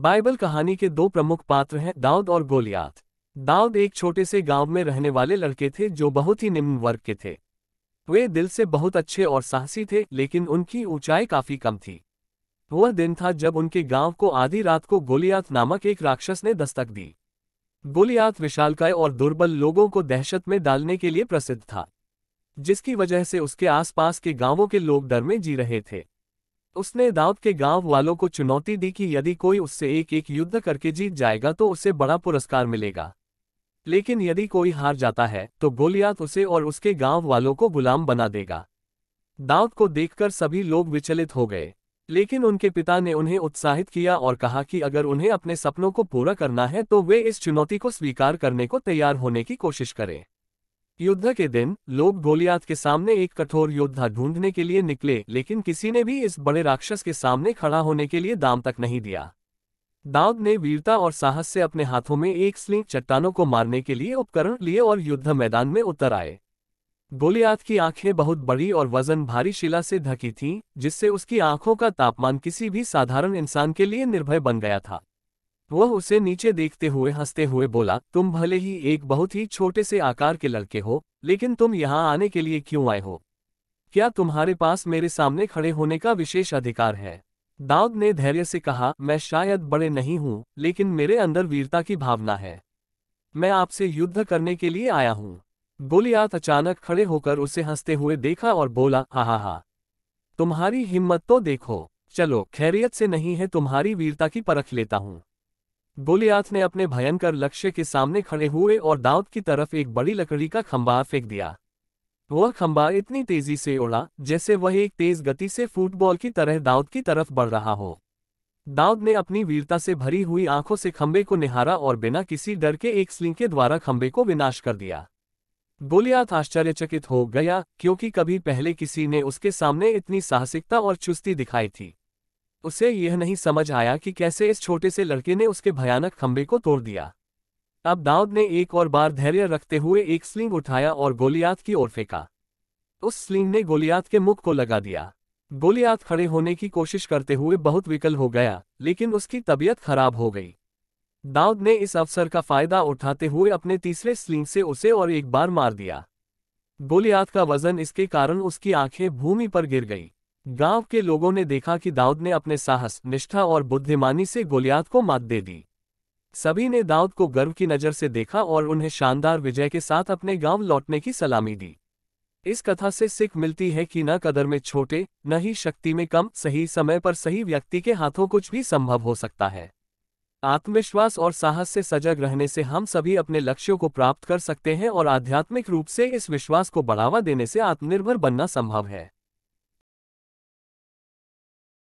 Bible कहानी के दो प्रमुख पात्र हैं दाऊद और गोलियात। दाऊद एक छोटे से गांव में रहने वाले लड़के थे जो बहुत ही निम्न वर्ग के थे। वे दिल से बहुत अच्छे और साहसी थे, लेकिन उनकी ऊंचाई काफी कम थी। वह दिन था जब उनके गांव को आधी रात को गोलियात नामक एक राक्षस ने दस्तक दी। गोलियात विशालकाय और दुर्बल लोगों को दहशत में डालने के लिए प्रसिद्ध था, जिसकी वजह से उसके आसपास के गांवों के लोग डर में जी रहे थे। उसने दाऊद के गांव वालों को चुनौती दी कि यदि कोई उससे एक एक युद्ध करके जीत जाएगा तो उसे बड़ा पुरस्कार मिलेगा, लेकिन यदि कोई हार जाता है तो गोलियात उसे और उसके गांव वालों को गुलाम बना देगा। दाऊद को देखकर सभी लोग विचलित हो गए, लेकिन उनके पिता ने उन्हें उत्साहित किया और कहा कि अगर उन्हें अपने सपनों को पूरा करना है तो वे इस चुनौती को स्वीकार करने को तैयार होने की कोशिश करें। युद्ध के दिन लोग गोलियात के सामने एक कठोर योद्धा ढूंढने के लिए निकले, लेकिन किसी ने भी इस बड़े राक्षस के सामने खड़ा होने के लिए दाम तक नहीं दिया। दाऊद ने वीरता और साहस से अपने हाथों में एक स्लिंग, चट्टानों को मारने के लिए उपकरण लिए और युद्ध मैदान में उतर आए। गोलियात की आंखें बहुत बड़ी और वजन भारी शिला से ढकी थीं, जिससे उसकी आंखों का तापमान किसी भी साधारण इंसान के लिए निर्भय बन गया था। वह उसे नीचे देखते हुए हंसते हुए बोला, तुम भले ही एक बहुत ही छोटे से आकार के लड़के हो, लेकिन तुम यहाँ आने के लिए क्यों आए हो? क्या तुम्हारे पास मेरे सामने खड़े होने का विशेष अधिकार है? दाऊद ने धैर्य से कहा, मैं शायद बड़े नहीं हूँ, लेकिन मेरे अंदर वीरता की भावना है। मैं आपसे युद्ध करने के लिए आया हूँ। गोलियात अचानक खड़े होकर उसे हंसते हुए देखा और बोला, हा हा हा, तुम्हारी हिम्मत तो देखो। चलो, खैरियत से नहीं है, तुम्हारी वीरता की परख लेता हूँ। गोलियात ने अपने भयंकर लक्ष्य के सामने खड़े हुए और दाऊद की तरफ एक बड़ी लकड़ी का खंभा फेंक दिया। वह खंभा इतनी तेजी से उड़ा जैसे वह एक तेज गति से फुटबॉल की तरह दाऊद की तरफ बढ़ रहा हो। दाऊद ने अपनी वीरता से भरी हुई आंखों से खंभे को निहारा और बिना किसी डर के एक स्लिंग के द्वारा खंभे को विनाश कर दिया। गोलियात आश्चर्यचकित हो गया, क्योंकि कभी पहले किसी ने उसके सामने इतनी साहसिकता और चुस्ती दिखाई थी। उसे यह नहीं समझ आया कि कैसे इस छोटे से लड़के ने उसके भयानक खंभे को तोड़ दिया। अब दाऊद ने एक और बार धैर्य रखते हुए एक स्लिंग उठाया और गोलियात की ओर फेंका। उस स्लिंग ने गोलियात के मुख को लगा दिया। गोलियात खड़े होने की कोशिश करते हुए बहुत विकल हो गया, लेकिन उसकी तबीयत खराब हो गई। दाऊद ने इस अवसर का फायदा उठाते हुए अपने तीसरे स्लिंग से उसे और एक बार मार दिया। गोलियात का वजन इसके कारण उसकी आंखें भूमि पर गिर गई। गांव के लोगों ने देखा कि दाऊद ने अपने साहस, निष्ठा और बुद्धिमानी से गोलियात को मात दे दी। सभी ने दाऊद को गर्व की नज़र से देखा और उन्हें शानदार विजय के साथ अपने गांव लौटने की सलामी दी। इस कथा से सीख मिलती है कि न कदर में छोटे, न ही शक्ति में कम, सही समय पर सही व्यक्ति के हाथों कुछ भी संभव हो सकता है। आत्मविश्वास और साहस से सजग रहने से हम सभी अपने लक्ष्यों को प्राप्त कर सकते हैं और आध्यात्मिक रूप से इस विश्वास को बढ़ावा देने से आत्मनिर्भर बनना संभव है।